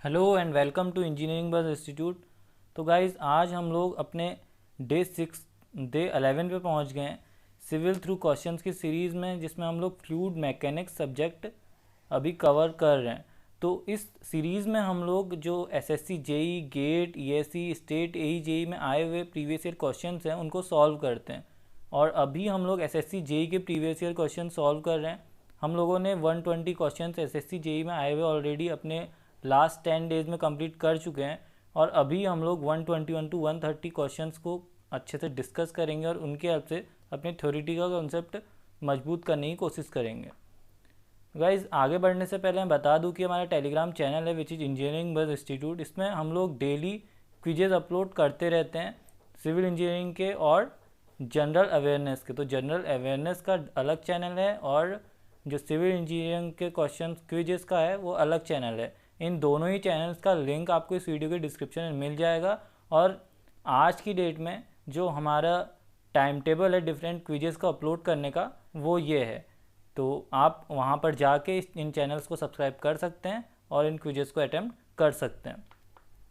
Hello and welcome to engineering bus institute. तो guys आज हम लोग अपने डे 11 पे पहुंच गए हैं सिविल थ्रू क्वेश्चंस की सीरीज़ में, जिसमें हम लोग फ्लूइड मैकेनिक्स सब्जेक्ट अभी कवर कर रहे हैं। तो इस सीरीज़ में हम लोग जो SSC JE GATE ESC state AE JE में आए हुए प्रीवियस ईयर क्वेश्चंस हैं उनको सॉल्व करते हैं। और अभी हम लोग एसएससी जेई के प्रीवियस ईयर क्वेश्चन सॉल्व कर रहे हैं। हम लोगों ने 120 क्वेश्चन एसएससी जेई में आए हुए ऑलरेडी अपने लास्ट 10 डेज में कंप्लीट कर चुके हैं। और अभी हम लोग 121 टू 130 क्वेश्चंस को अच्छे से डिस्कस करेंगे और उनके हेल्प से अपने थ्योरेटिकल कॉन्सेप्ट मजबूत करने की कोशिश करेंगे। गाइज आगे बढ़ने से पहले मैं बता दूं कि हमारा टेलीग्राम चैनल है which is engineering bus institute. इसमें हम लोग डेली क्विजेज अपलोड करते रहते हैं सिविल इंजीनियरिंग के और जनरल अवेयरनेस के। तो जनरल अवेयरनेस का अलग चैनल है और जो सिविल इंजीनियरिंग के क्वेश्चन क्विजेस का है वो अलग चैनल है। इन दोनों ही चैनल्स का लिंक आपको इस वीडियो के डिस्क्रिप्शन में मिल जाएगा। और आज की डेट में जो हमारा टाइम टेबल है डिफरेंट क्विजेस को अपलोड करने का वो ये है। तो आप वहाँ पर जाके इन चैनल्स को सब्सक्राइब कर सकते हैं और इन क्विजेस को अटेम्प्ट कर सकते हैं।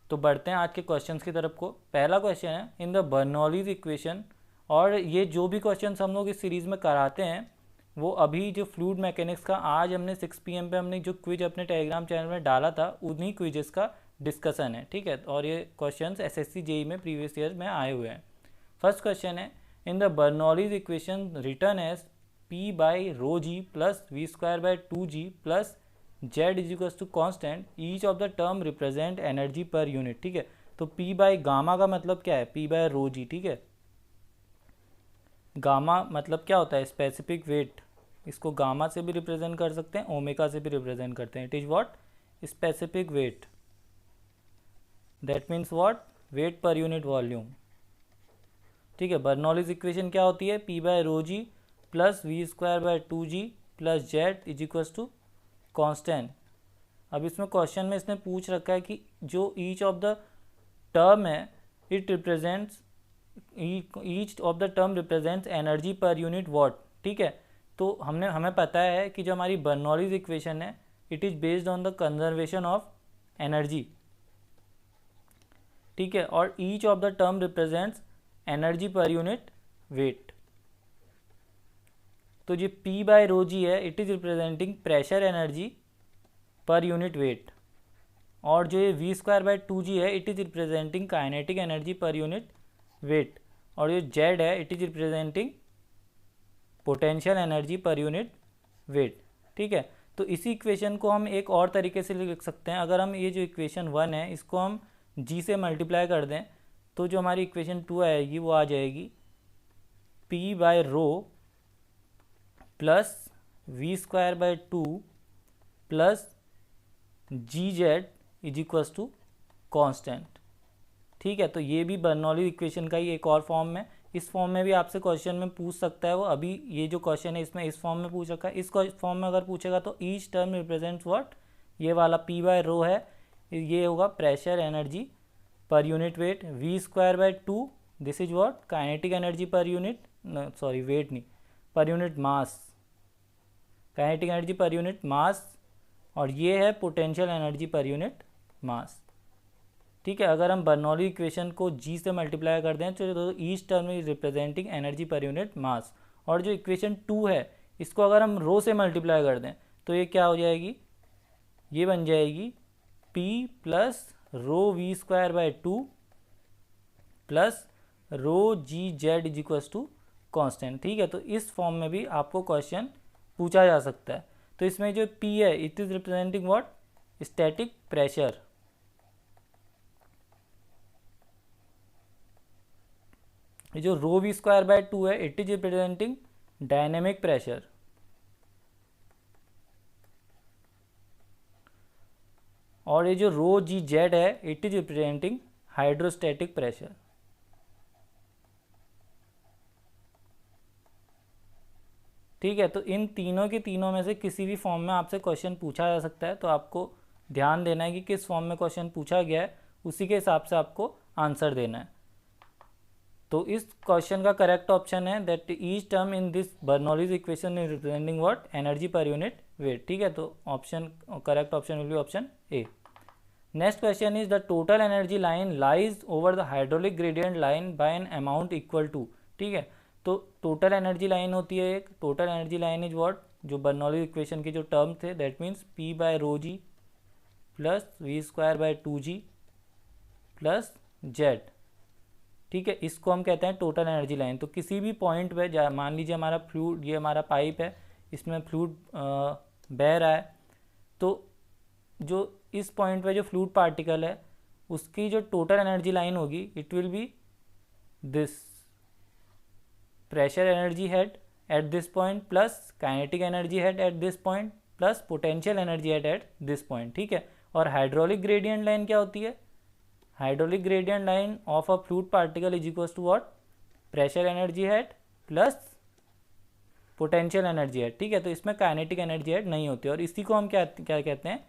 तो बढ़ते हैं आज के क्वेश्चंस की तरफ को। पहला क्वेश्चन है इन द बर्नौलीज इक्वेशन। और ये जो भी क्वेश्चंस हम लोग इस सीरीज़ में कराते हैं वो अभी जो फ्लूइड मैकेनिक्स का आज हमने 6 PM पे हमने जो क्विज अपने टेलीग्राम चैनल में डाला था उन्हीं क्विजेस का डिस्कशन है, ठीक है। और ये क्वेश्चंस एसएससी जेई में प्रीवियस ईयर में आए हुए हैं। फर्स्ट क्वेश्चन है in the Bernoulli's equation written as P by rho g plus v square by 2g plus z is equals to constant each of the term represent energy per unit, ठीक है। तो P by gamma का मतलब क्या है? P by rho जी, ठीक है। Gamma मतलब क्या होता है? Specific weight. इसको गामा से भी रिप्रेजेंट कर सकते हैं, ओमेगा से भी रिप्रेजेंट करते हैं। It is what? Specific weight. That means what? Weight per unit volume, ठीक है। बर्नौलीज इक्वेशन क्या होती है? P by rho g plus v square by 2g plus z is equals to constant. अब इसमें क्वेश्चन में इसने पूछ रखा है कि जो ईच ऑफ द टर्म है it represents each of the term represents energy per unit what, ठीक है। तो हमें पता है कि जो हमारी बर्नौलीज इक्वेशन है it is based on the conservation of energy, ठीक है। और each of the term represents energy per unit wait. तो जो P बाय रो जी है it is representing pressure energy per unit wait. और जो ये वी स्क्वायर बाय 2g है it is representing kinetic energy per unit wait. और जो Z है it is representing potential energy per unit weight, ठीक है। तो इसी इक्वेशन को हम एक और तरीके से लिख सकते हैं। अगर हम ये जो इक्वेशन 1 है इसको हम g से मल्टीप्लाई कर दें तो जो हमारी इक्वेशन 2 आएगी वो आ जाएगी P by rho plus v square by 2 plus g z is equals to constant, ठीक है। तो ये भी बर्नौलीज इक्वेशन का ही एक और फॉर्म है। इस फॉर्म में भी आपसे क्वेश्चन में पूछ सकता है वो। अभी ये जो क्वेश्चन है इसमें इस फॉर्म में पूछ रखा है। इस फॉर्म में अगर पूछेगा तो ईच टर्म रिप्रेजेंट्स व्हाट? ये वाला P बाय रो है, ये होगा pressure energy per unit weight. V square by 2 this is what? Kinetic energy per unit, sorry weight नहीं, per unit mass, kinetic energy per unit mass. और ये है potential energy per unit mass, ठीक है। अगर हम बर्नौली इक्वेशन को g से मल्टीप्लाई कर दें तो each term is representing energy per unit mass. और जो इक्वेशन 2 है इसको अगर हम रो से मल्टीप्लाई कर दें तो ये क्या हो जाएगी? ये बन जाएगी P plus rho v square by 2 plus rho ji z is equals to constant, ठीक है। तो इस फॉर्म में भी आपको क्वेश्चन पूछा जा सकता है। तो इसमें जो P है it is representing what? Static pressure. ये जो रो वी स्क्वायर बाय 2 है it is representing dynamic pressure. और ये जो रो जी जेड है it is representing hydrostatic pressure, ठीक है। तो इन तीनों के तीनों में से किसी भी फॉर्म में आपसे क्वेश्चन पूछा जा सकता है। तो आपको ध्यान देना है कि किस फॉर्म में क्वेश्चन पूछा गया है उसी के हिसाब से आपको आंसर देना है। तो इस क्वेश्चन का करेक्ट ऑप्शन है that each term in this Bernoulli's equation is representing what? Energy per unit weight, ठीक है। तो option correct option will be option A. Next question is the total energy line lies over the hydraulic gradient line by an amount equal to, ठीक है। तो total energy line होती है एक, total energy line is what, जो Bernoulli equation के जो term थे, that means P by rho g plus v square by 2g plus z, ठीक है। इसको हम कहते हैं टोटल एनर्जी लाइन। तो किसी भी पॉइंट पे मान लीजिए हमारा फ्लूइड, ये हमारा पाइप है, इसमें फ्लूइड बह रहा है, तो जो इस पॉइंट पे जो फ्लूइड पार्टिकल है उसकी जो टोटल एनर्जी लाइन होगी, it will be this pressure energy head at this point plus kinetic energy head at this point plus potential energy head at this point, ठीक है। और हाइड्रोलिक ग्रेडियंट लाइन क्या होती है, hydraulic gradient line of a fluid particle is equal to what, pressure energy head plus potential energy head, ठीक है। तो इसमें काइनेटिक एनर्जी हेड नहीं होती, और इसी को हम क्या क्या कहते हैं,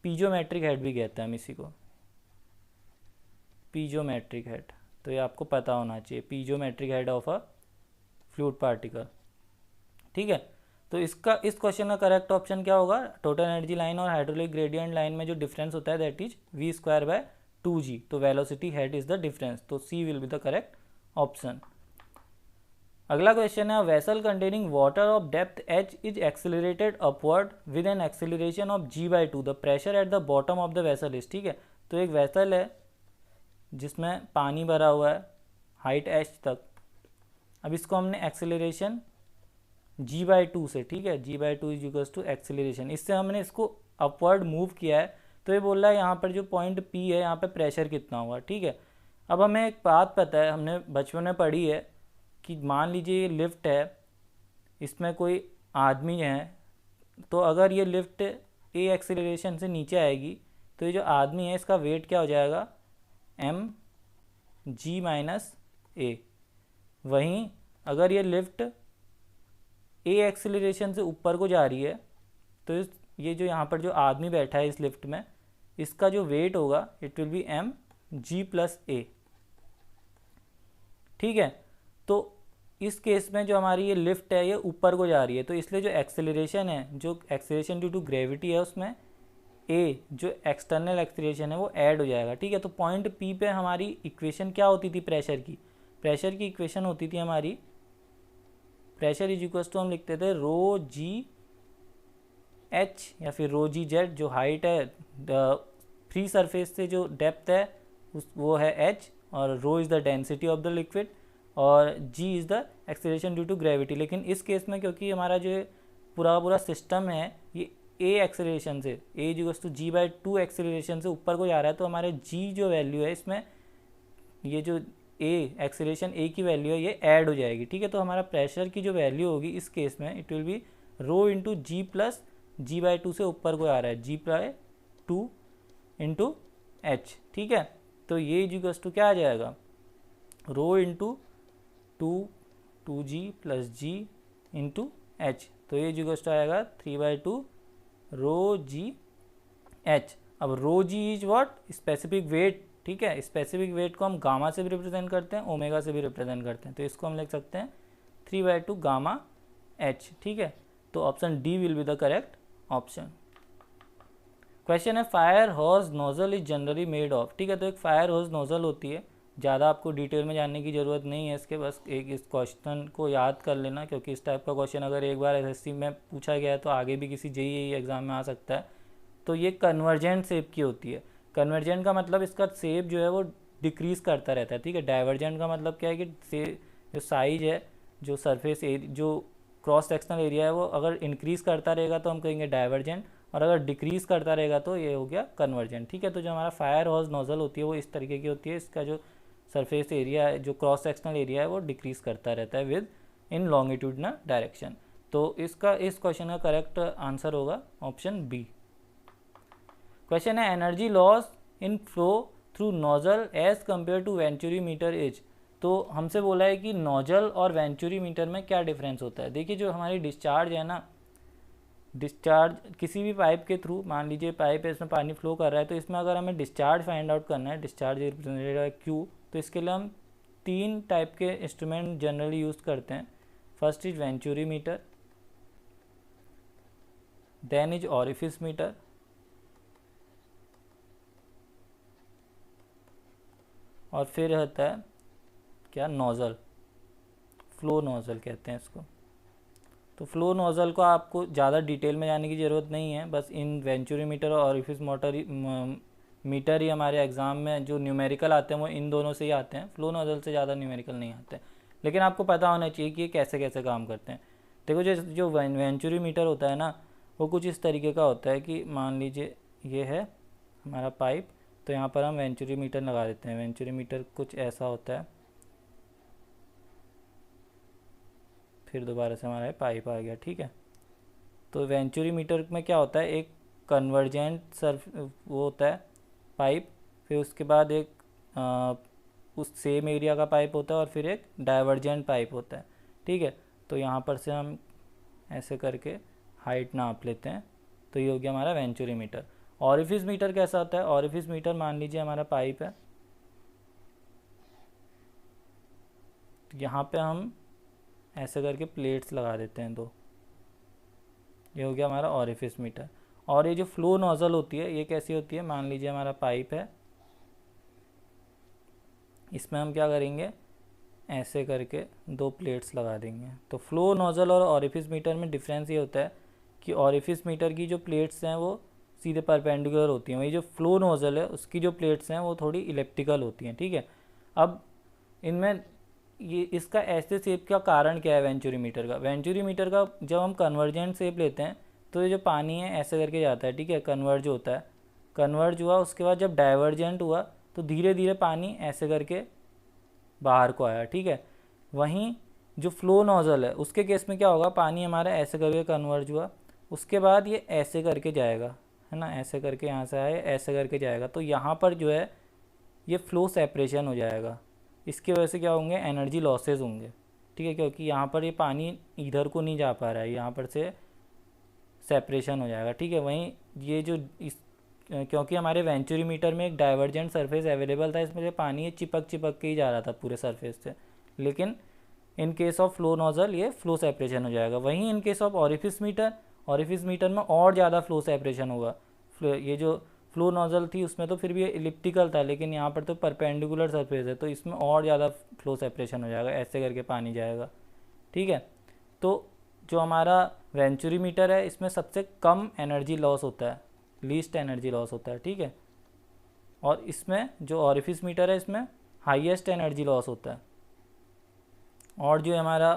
पीजोमेट्रिक हेड भी कहते हैं हम इसी को, पीजोमेट्रिक हेड। तो ये आपको पता होना चाहिए, पीजोमेट्रिक head of a fluid particle, ठीक है। तो इसका, इस क्वेश्चन का करेक्ट ऑप्शन क्या होगा, टोटल एनर्जी लाइन और हाइड्रोलिक ग्रेडियंट लाइन में जो डिफरेंस होता है that is V square by 2g, तो velocity head is the difference, तो C will be the correct option. अगला क्वेश्चन है, vessel containing water of depth h is accelerated upward with an acceleration of g/2, the pressure at the bottom of the vessel is, ठीक है। तो एक vessel है जिसमें पानी भरा हुआ है हाइट h तक, अब इसको हमने एक्सेलरेशन g/2 से, ठीक है, g/2 is equals to acceleration, इससे हमने इसको अपवर्ड मूव किया है। तो ये बोल रहा है यहाँ पर जो पॉइंट P है यहाँ पे प्रेशर कितना हुआ, ठीक है। अब हमें एक बात पता है, हमने बचपन में पढ़ी है कि मान लीजिए ये लिफ्ट है, इसमें कोई आदमी है, तो अगर ये लिफ्ट ए एक्सेलरेशन से नीचे आएगी तो ये जो आदमी है इसका वेट क्या हो जाएगा, mg-a। वहीं अगर ये लिफ्ट ए एक्सेलरेशन से ऊपर को जा रही है तो ये जो यहाँ पर जो आदमी बैठा है इस लिफ्ट में, इसका जो वेट होगा इट विल बी mg+a, ठीक है। तो इस केस में जो हमारी ये लिफ्ट है ये ऊपर को जा रही है, तो इसलिए जो एक्सेलरेशन है, जो एक्सेलरेशन ड्यू टू ग्रेविटी है, उसमें ए जो एक्सटर्नल एक्सेलरेशन है वो ऐड हो जाएगा, ठीक है। तो पॉइंट पी पे हमारी इक्वेशन क्या होती थी प्रेशर की, प्रेशर की इक्वेशन होती थी हमारी, प्रेशर इज इक्वल टू हम लिखते थे रो जी एच या फिर रो जी जेड, जो हाइट है फ्री सरफेस से जो डेप्थ है वो है एच, और rho is the density of the liquid, और G is the acceleration due to gravity. लेकिन इस केस में क्योंकि हमारा जो पूरा सिस्टम है ये ए एक्सेलरेशन से, ए इक्वल्स टू g/2 एक्सेलरेशन से ऊपर को जा रहा है, तो हमारे जी जो वैल्यू है इसमें, ये जो ए एक्सेलरेशन ए की वैल्यू है ये ऐड हो जाएगी, ठीक है। तो हमारा प्रेशर की जो वैल्यू होगी इस केस में it will be rho into g plus g/2 से ऊपर को आ रहा है g/2 इंटू एच, ठीक है। तो ये इक्वल्स टू क्या आ जाएगा, रो इंटू 2g प्लस जी इंटू एच, तो ये इक्वल्स टू आएगा 3/2 रो जी एच। अब रो जी इज व्हाट, स्पेसिफिक वेट, ठीक है। स्पेसिफिक वेट को हम गामा से भी रिप्रेजेंट करते हैं, ओमेगा से भी रिप्रेजेंट करते हैं, तो इसको हम लिख सकते हैं 3/2 गामा एच, ठीक है। तो option D will be the correct option. Question है, fire hose nozzle is generally made of, ठीक है। तो एक फायर होज नोजल होती है, ज़्यादा आपको डिटेल में जानने की ज़रूरत नहीं है इसके, बस एक इस क्वेश्चन को याद कर लेना, क्योंकि इस टाइप का क्वेश्चन अगर एक बार एसएससी में पूछा गया है तो आगे भी किसी जेईई एग्ज़ाम में आ सकता है। तो ये कन्वर्जेंट शेप की होती है, कन्वर्जेंट का मतलब इसका शेप जो है वो डिक्रीज करता रहता है, ठीक है। डाइवर्जेंट का मतलब क्या है कि जो साइज है, जो सरफेस जो क्रॉस सेक्शनल एरिया है वो अगर इंक्रीज करता रहेगा तो हम कहेंगे डाइवर्जेंट, और अगर डिक्रीज करता रहेगा तो ये हो गया कन्वर्जेंट, ठीक है। तो जो हमारा फायर होज नोजल होती है वो इस तरीके की होती है, इसका जो सरफेस एरिया है, जो क्रॉस सेक्शनल एरिया है वो डिक्रीज करता रहता है विद इन लॉन्गिट्यूडनल डायरेक्शन। तो इसका, इस क्वेश्चन का करेक्ट आंसर होगा ऑप्शन बी। क्वेश्चन है, energy loss in flow through nozzle as compare to venturi meter is. तो हमसे बोला है कि नोजल और वेंचुरी मीटर में क्या डिफरेंस होता है। देखिए जो हमारी डिस्चार्ज है ना, डिस्चार्ज किसी भी पाइप के थ्रू, मान लीजिए पाइप है इसमें पानी फ्लो कर रहा है, तो इसमें अगर हमें डिस्चार्ज फाइंड आउट करना है, डिस्चार्ज रिप्रेजेंटेड बाय क्यू, तो इसके लिए हम 3 टाइप के इंस्ट्रूमेंट जनरली यूज़ करते हैं। First is venturi meter, then is orifice meter, और फिर होता है क्या, नोज़ल, फ्लो नोज़ल कहते हैं इसको। तो फ्लो नोज़ल को आपको ज़्यादा डिटेल में जाने की ज़रूरत नहीं है, बस इन वेंचुरीमीटर और ऑरिफिस मीटर ही हमारे एग्ज़ाम में जो न्यूमेरिकल आते हैं वो इन दोनों से ही आते हैं, फ्लो नोज़ल से ज़्यादा न्यूमेरिकल नहीं आते। लेकिन आपको पता होना चाहिए कि ये कैसे कैसे काम करते हैं। देखो जो वेंचुरीमीटर होता है ना, वो कुछ इस तरीके का होता है कि मान लीजिए ये है हमारा पाइप, तो यहाँ पर हम वेंचुरीमीटर लगा देते हैं। वेंचुरीमीटर कुछ ऐसा होता है, फिर दोबारा से हमारा पाइप आ गया, ठीक है। तो वेंचुरीमीटर में क्या होता है, एक कन्वर्जेंट वो होता है पाइप, फिर उसके बाद एक उस सेम एरिया का पाइप होता है, और फिर एक डाइवर्जेंट पाइप होता है, ठीक है। तो यहाँ पर से हम ऐसे करके हाइट नाप लेते हैं, तो ये हो गया हमारा वेंचुरीमीटर। ऑरिफिस मीटर कैसा होता है, ऑरिफिस मीटर मान लीजिए हमारा पाइप है, तो यहाँ पे हम ऐसे करके प्लेट्स लगा देते हैं 2, ये हो गया हमारा ऑरिफिस मीटर। और ये जो फ्लो नोज़ल होती है ये कैसी होती है, मान लीजिए हमारा पाइप है, इसमें हम क्या करेंगे, ऐसे करके 2 प्लेट्स लगा देंगे। तो फ्लो नोज़ल और ऑरिफिस मीटर में डिफरेंस ये होता है कि ऑरिफिस मीटर की जो प्लेट्स हैं वो सीधे परपेंडिकुलर होती हैं, वही जो फ्लो नोज़ल है उसकी जो प्लेट्स हैं वो थोड़ी इलिप्टिकल होती हैं, ठीक है। अब इनमें ये इसका ऐसे शेप का कारण क्या है, वेंचुरीमीटर का, वेंचुरीमीटर का जब हम कन्वर्जेंट शेप लेते हैं तो ये जो पानी है ऐसे करके जाता है, ठीक है, कन्वर्ज होता है, कन्वर्ज हुआ, उसके बाद जब डाइवर्जेंट हुआ तो धीरे धीरे पानी ऐसे करके बाहर को आया, ठीक है। वहीं जो फ्लो नोज़ल है उसके केस में क्या होगा, पानी हमारा ऐसे करके कन्वर्ज हुआ, उसके बाद ये ऐसे करके जाएगा, है ना, ऐसे करके यहाँ से आए, ऐसे करके जाएगा, तो यहाँ पर जो है ये फ्लो सेपरेशन हो जाएगा। इसकी वजह से क्या होंगे, एनर्जी लॉसेस होंगे, ठीक है, क्योंकि यहाँ पर ये पानी इधर को नहीं जा पा रहा है, यहाँ पर से सेपरेशन हो जाएगा, ठीक है। वहीं ये जो इस क्योंकि हमारे वेंचुरीमीटर में एक डाइवर्जेंट सरफेस अवेलेबल था, इसमें से पानी ये चिपक चिपक के ही जा रहा था पूरे सरफेस से, लेकिन in case of flow nozzle ये फ्लो सेपरेशन हो जाएगा। वहीं in case of orifice meter में और ज़्यादा फ्लो सेपरेशन होगा। ये जो फ्लो नोज़ल थी उसमें तो फिर भी इलिप्टिकल था, लेकिन यहाँ पर तो परपेंडिकुलर सरफेस है, तो इसमें और ज़्यादा फ्लो सेपरेशन हो जाएगा, ऐसे करके पानी जाएगा, ठीक है। तो जो हमारा वेंचुरीमीटर है इसमें सबसे कम एनर्जी लॉस होता है, लीस्ट एनर्जी लॉस होता है, ठीक है। और इसमें जो ऑरिफिस मीटर है इसमें हाईएस्ट एनर्जी लॉस होता है। और जो हमारा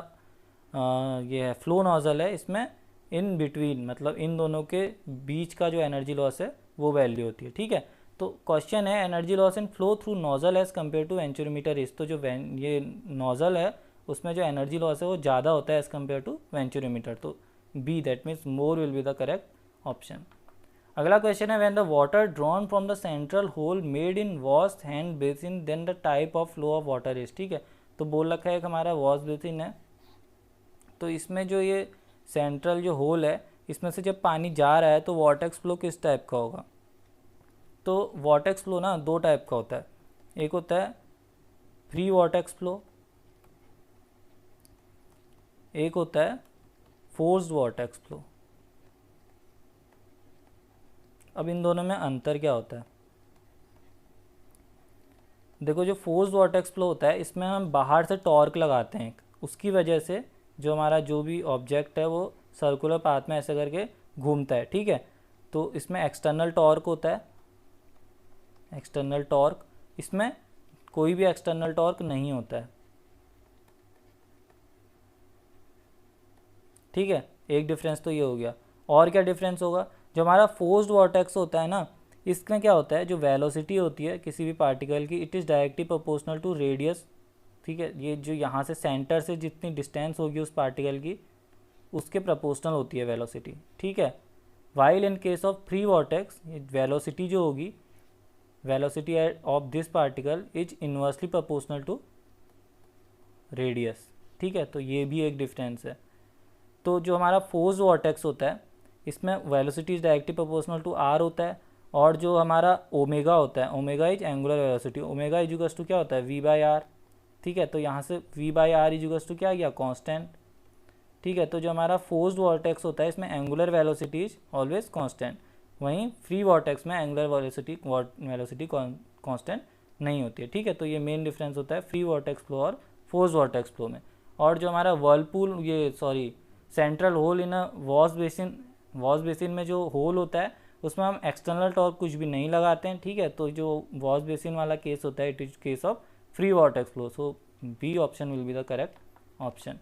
ये है फ्लो नोज़ल है, इसमें इन बिटवीन, मतलब इन दोनों के बीच का जो एनर्जी लॉस है वो वैल्यू होती है, ठीक है। तो क्वेश्चन है energy loss in flow through nozzle as compare to venturi meter is, तो जो ये नोज़ल है उसमें जो एनर्जी लॉस है वो ज़्यादा होता है एज़ कम्पेयर टू वेंचुरीमीटर, तो B, that means more will be the correct option. अगला क्वेश्चन है, when the water drawn from the central hole made in wash hand basin then the type of flow of water is, ठीक है। तो बोल रखा है कि हमारा वॉश बेसिन है, तो इसमें जो ये सेंट्रल जो होल है इसमें से जब पानी जा रहा है तो वॉर्टेक्स फ्लो किस टाइप का होगा। तो वॉर्टेक्स फ्लो ना 2 टाइप का होता है, एक होता है फ्री वॉर्टेक्स फ्लो, एक होता है फोर्स्ड वॉर्टेक्स फ्लो। अब इन दोनों में अंतर क्या होता है, देखो जो फोर्स्ड वॉर्टेक्स फ्लो होता है इसमें हम बाहर से टॉर्क लगाते हैं, उसकी वजह से जो हमारा जो भी ऑब्जेक्ट है वो सर्कुलर पाथ में ऐसे करके घूमता है, ठीक है। तो इसमें एक्सटर्नल टॉर्क होता है, एक्सटर्नल टॉर्क, इसमें कोई भी एक्सटर्नल टॉर्क नहीं होता है, ठीक है। एक डिफरेंस तो ये हो गया। और क्या डिफरेंस होगा, जो हमारा फोर्स्ड वॉर्टेक्स होता है ना, इसमें क्या होता है, जो वेलोसिटी होती है किसी भी पार्टिकल की, it is directly proportional to radius, ठीक है। ये जो यहाँ से सेंटर से जितनी डिस्टेंस होगी उस पार्टिकल की उसके प्रोपोर्शनल होती है वेलोसिटी, ठीक है। While in case of free vortex velocity जो होगी, velocity of this particle is inversely proportional to radius, ठीक है। तो ये भी एक डिफरेंस है। तो जो हमारा फोर्स्ड वॉर्टेक्स होता है इसमें velocity is directly proportional to R होता है, और जो हमारा ओमेगा होता है, omega is angular velocity, omega is equals to क्या होता है, वी बाई आर, ठीक है। तो यहाँ से वी बाई आर इजुगस टू क्या आ गया, कांस्टेंट, ठीक है। तो जो हमारा फोर्स्ड वॉर्टेक्स होता है इसमें angular velocity is always constant, वहीं फ्री वॉर्टेक्स में एंगुलर वेलोसिटी कांस्टेंट नहीं होती है, ठीक है। तो ये मेन डिफरेंस होता है फ्री वॉर्टेक्स फ्लो और फोर्स वॉर्टेक्स फ्लो में। और जो हमारा whirlpool central hole in a wash basin में जो होल होता है उसमें हम एक्सटर्नल टॉर्क कुछ भी नहीं लगाते हैं, ठीक है। तो जो वॉश बेसिन वाला केस होता है it is case of free vortex flow, so B option will be the correct option.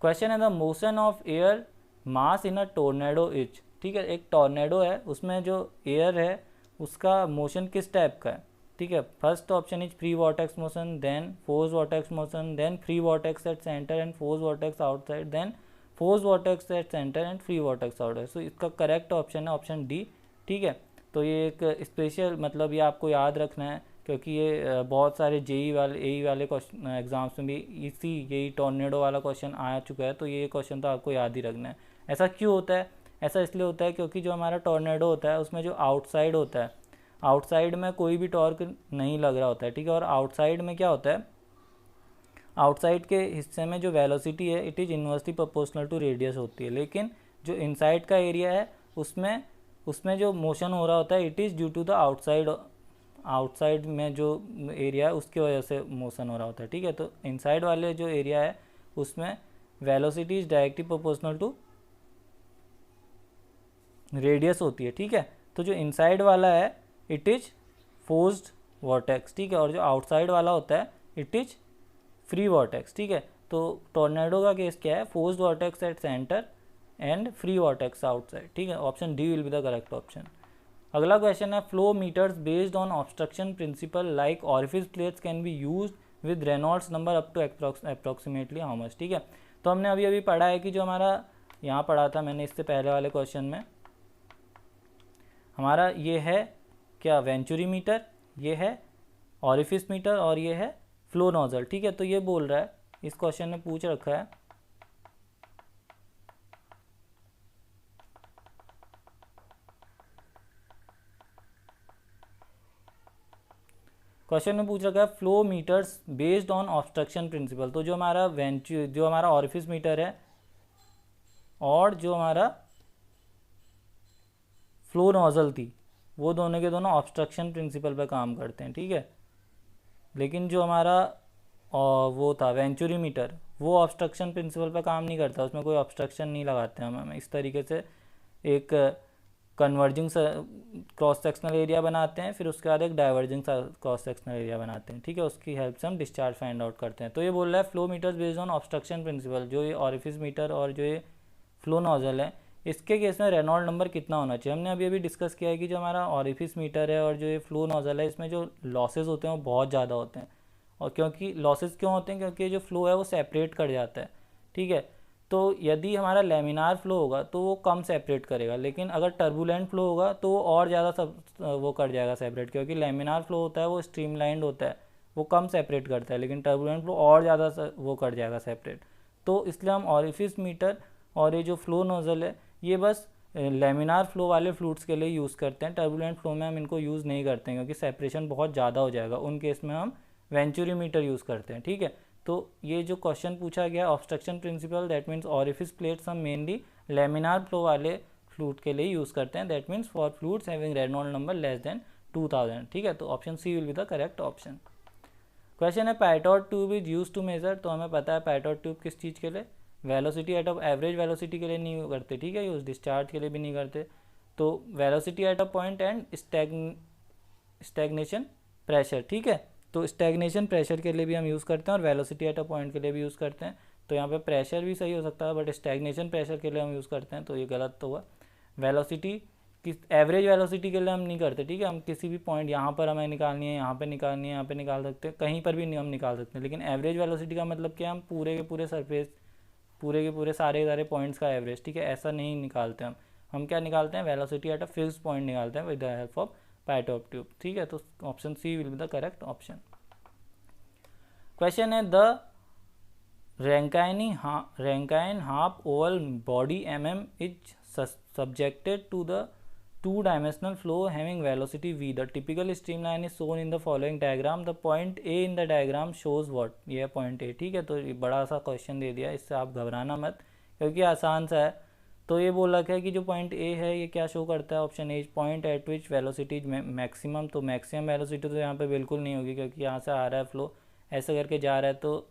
Question है the motion of air mass in a tornado is, ठीक है। एक टोर्नेडो है उसमें जो एयर है उसका मोशन किस टाइप का है, ठीक है। First option is free vortex motion, then force vortex motion, then free vortex at centre and force vortex outside, then force vortex at centre and free vortex outside. So इसका correct option है option D, ठीक है। तो ये एक special मतलब ये आपको याद रखना है क्योंकि ये बहुत सारे जेई वाले एई वाले क्वेश्चन एग्जाम्स में भी यही टॉर्नेडो वाला क्वेश्चन आ चुका है, तो ये क्वेश्चन तो आपको याद ही रखना है। ऐसा क्यों होता है? ऐसा इसलिए होता है क्योंकि जो हमारा टॉर्नेडो होता है उसमें जो आउटसाइड होता है, आउटसाइड में कोई भी टॉर्क नहीं लग रहा होता है, ठीक है। और आउटसाइड में क्या होता है, आउटसाइड के हिस्से में जो वेलोसिटी है it is inversely proportional to radius होती है, लेकिन जो इनसाइड का एरिया है उसमें जो मोशन हो रहा होता है it is due to the outside में जो एरिया है उसकी वजह से मोशन हो रहा होता है, ठीक है। तो इनसाइड वाले जो एरिया है उसमें velocity is directly proportional to radius होती है, ठीक है। तो जो इनसाइड वाला है इट इज फोर्स्ड वॉर्टेक्स, ठीक है। और जो आउटसाइड वाला होता है इट इज फ्री वॉर्टेक्स, ठीक है। तो टोर्नेडो का केस क्या है, forced vortex at centre and free vortex outside, ठीक है। Option D will be the correct option. अगला क्वेश्चन है flow meters based on obstruction principle like orifice plates can be used with Reynolds number up to approximately how much, ठीक है। तो हमने अभी पढ़ा है कि जो हमारा यहाँ पढ़ा था मैंने इससे पहले वाले क्वेश्चन में, हमारा ये है क्या वेंचुरी मीटर, ये है ऑरिफिस मीटर और ये है फ्लो नोजल, ठीक है। तो ये बोल रहा है इस क्वेश्चन में पूछ रखा है flow meters based on obstruction principle. तो जो हमारा ऑरिफिस मीटर है और जो हमारा फ्लो नोजल थी वो दोनों के दोनों ऑब्स्ट्रक्शन प्रिंसिपल पर काम करते हैं, ठीक है। लेकिन जो हमारा वो था वेंचुरी मीटर वो ऑब्स्ट्रक्शन प्रिंसिपल पर काम नहीं करता, उसमें कोई ऑब्स्ट्रक्शन नहीं लगाते हम इस तरीके से एक कन्वर्जिंग क्रॉस सेक्शनल एरिया बनाते हैं, फिर उसके बाद एक डाइवर्जिंग क्रॉस सेक्शनल एरिया बनाते हैं, ठीक है। उसकी हेल्प से हम डिस्चार्ज फाइंड आउट करते हैं। तो ये बोल रहा है flow meters based on obstruction principle, जो ये ऑरिफिस मीटर और जो ये फ्लो नोजल है इसके केस में रेनॉल्ड नंबर कितना होना चाहिए। हमने अभी डिस्कस किया है कि जो हमारा ऑरिफिस मीटर है और जो ये फ्लो नोजल है इसमें जो लॉसेज होते हैं वो बहुत ज़्यादा होते हैं। और क्योंकि लॉसेज क्यों होते हैं, क्योंकि जो फ्लो है वो सेपरेट कर जाता है, ठीक है। तो यदि हमारा लेमिनार फ्लो होगा तो वो कम सेपरेट करेगा, लेकिन अगर टर्बुलेंट फ्लो होगा तो वो और ज़्यादा सब वो कर जाएगा सेपरेट, क्योंकि लेमिनार फ्लो होता है वो स्ट्रीमलाइंड होता है, वो कम सेपरेट करता है, लेकिन टर्बुलेंट फ्लो और ज़्यादा वो कर जाएगा सेपरेट। तो इसलिए हम ऑरिफिस मीटर और ये जो फ्लो नोजल है ये बस लेमिनार फ्लो वाले फ्लूइड्स के लिए यूज़ करते हैं। टर्बुलेंट फ्लो में हम इनको यूज़ नहीं करते हैं क्योंकि सेपरेशन बहुत ज़्यादा हो जाएगा, उन केस में हम वेंचुरी मीटर यूज़ करते हैं, ठीक है। तो ये जो क्वेश्चन पूछा गया obstruction principle that means orifice plates हम मेनली लेमिनार फ्लो वाले फ्लूइड के लिए यूज़ करते हैं, that means for fluids having Reynold number less than 2000, ठीक है। तो option C will be the correct option. Question है Pitot tube is use to measure. तो हमें पता है पायटॉट ट्यूब किस चीज़ के लिए, velocity at of average velocity के लिए नहीं करते, ठीक है, यूज डिस्चार्ज के लिए भी नहीं करते। तो velocity at a point and stagnation pressure, ठीक है। तो स्टैग्नेशन प्रेशर के लिए भी हम यूज़ करते हैं और वेलोसिटी एट अ पॉइंट के लिए भी यूज़ करते हैं। तो यहाँ पे प्रेशर भी सही हो सकता है बट स्टैग्नेशन प्रेशर के लिए हम यूज़ करते हैं, तो ये गलत तो हुआ। वेलोसिटी किस एवरेज वेलोसिटी के लिए हम नहीं करते, ठीक है। हम किसी भी पॉइंट यहाँ पर हमें निकालनी है, यहाँ पे निकालनी है, यहाँ पे निकाल सकते हैं, कहीं पर भी नहीं हम निकाल सकते हैं। लेकिन एवरेज वेलोसिटी का मतलब क्या, हम पूरे के पूरे सरफेस पूरे के पूरे सारे पॉइंट्स का एवरेज, ठीक है, ऐसा नहीं निकालते हम क्या निकालते हैं, velocity at a fixed point निकालते हैं with the help of Pitot tube, ठीक है। तो option C will be the correct option. Question है the Rankine half oval body is subjected to the two-dimensional flow having velocity v. The typical streamline is shown in the following diagram. The point A in the diagram shows what? ये है point A, ठीक है। तो ये बड़ा सा question दे दिया, इससे आप घबराना मत क्योंकि आसान सा है। तो ये बोल रखा है कि जो पॉइंट ए है ये क्या शो करता है, option A, point eight which velocity maximum. तो मैक्सिमम वेलोसिटी तो यहाँ पे बिल्कुल नहीं होगी, क्योंकि यहाँ से आ रहा है फ्लो, ऐसे करके जा रहा है, तो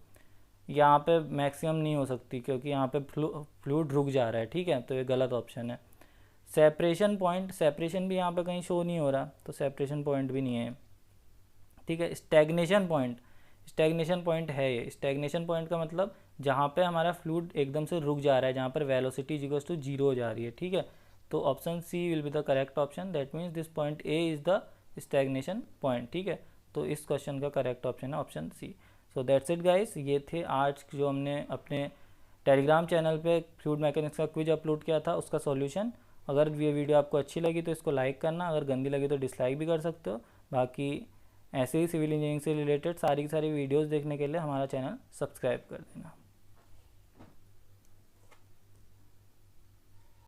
यहाँ पे मैक्सिमम नहीं हो सकती, क्योंकि यहाँ पे फ्लूइड रुक जा रहा है, ठीक है, तो ये गलत ऑप्शन है। सेपरेशन पॉइंट, सेपरेशन भी यहाँ पे कहीं शो नहीं हो रहा, तो सेपरेशन पॉइंट भी नहीं है, ठीक है। स्टैग्नेशन पॉइंट, स्टैग्नेशन पॉइंट है ये। स्टैग्नेशन पॉइंट का मतलब जहाँ पे हमारा फ्लूइड एकदम से रुक जा रहा है, जहाँ पर वेलोसिटी इक्वल्स टू 0 हो जा रही है, ठीक है। तो option C will be the correct option, that means this point A is the stagnation point, ठीक है। तो इस क्वेश्चन का करेक्ट ऑप्शन है option C. So that's it guys, ये थे आज जो हमने अपने टेलीग्राम चैनल पे फ्लूइड मैकेनिक्स का क्विज अपलोड किया था, उसका सॉल्यूशन। अगर ये वीडियो आपको अच्छी लगी तो इसको लाइक करना, अगर गंदी लगी तो डिसलाइक भी कर सकते हो। बाकी ऐसे ही सिविल इंजीनियरिंग से रिलेटेड सारी की सारी वीडियोस देखने के लिए हमारा चैनल सब्सक्राइब कर देना।